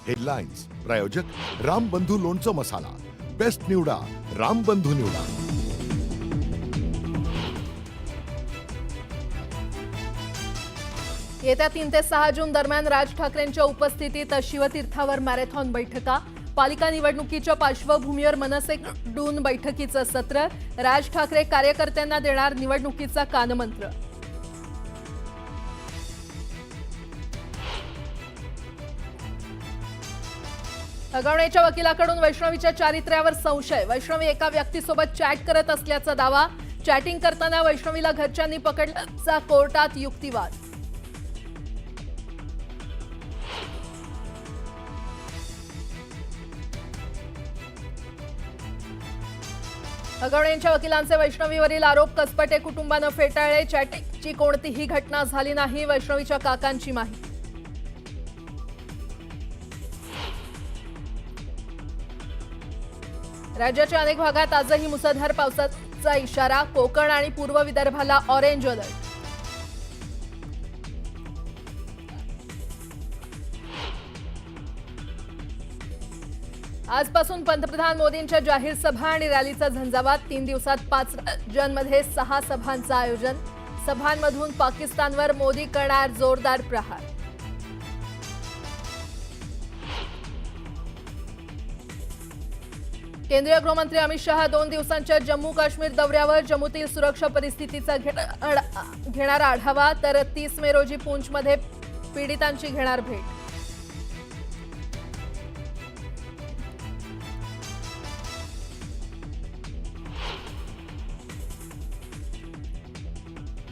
Headlines प्रायोजक रामबंधू लोणचं मसाला, best निवडा रामबंधू निवडा। येत्या 3 ते 6 जून दरम्यान राज ठाकरेंच्या उपस्थितीत शिवतीर्थावर मॅरेथॉन बैठका। पालिका निवडणुकीच्या पार्श्वभूमीवर मनसेकडून बैठकीचं सत्र। राज ठाकरे कार्यकर्त्यांना देणार निवडणुकीचा कानमंत्र। अगवणेच्या वकिलाकडून वैष्णवीच्या चारित्र्यावर संशय। वैष्णवी एका व्यक्तीसोबत चॅट करत असल्याचा दावा। चॅटिंग करताना वैष्णवीला घरच्यांनी पकडल्याचा कोर्टात युक्तिवाद। अगवणेंच्या वकिलांचे वैष्णवीवरील आरोप कसपटे कुटुंबानं फेटाळले। चॅटिंगची कोणतीही घटना झाली नाही, वैष्णवीच्या काकांची माहिती। राज्याच्या अनेक भागात आजही मुसळधार पावसाचा इशारा। कोकण आणि पूर्व विदर्भाला ऑरेंज अलर्ट। आजपासून पंतप्रधान मोदींच्या जाहीर सभा आणि रॅलीचा झंझावात। 3 दिवसात 5 राज्यांमध्ये 6 सभांचं आयोजन। सभांमधून पाकिस्तानवर मोदी करणार जोरदार प्रहार। केंद्रीय गृहमंत्री अमित शहा 2 दिवसांच्या जम्मू काश्मीर दौऱ्यावर। जम्मूतील सुरक्षा परिस्थितीचा घेणार आढावा, तर 30 मे रोजी पूंछमध्ये पीडितांची घेणार भेट।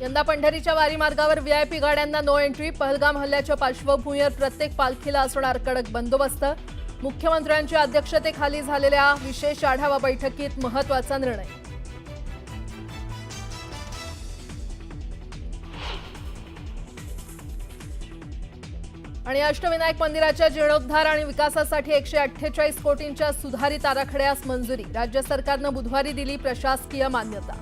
यंदा पंढरीच्या वारी मार्गावर व्हीआयपी गाड्यांना नो एंट्री। पहलगाम हल्ल्याच्या पार्श्वभूमीवर प्रत्येक पालखीला असणार कडक बंदोबस्त। मुख्यमंत्र्यांच्या अध्यक्षतेखाली झालेल्या विशेष आढावा बैठकीत महत्त्वाचा निर्णय। आणि अष्टविनायक मंदिराच्या जीर्णोद्धार आणि विकासासाठी 148 कोटींच्या सुधारित आराखड्यास मंजुरी। राज्य सरकारनं बुधवारी दिली प्रशासकीय मान्यता।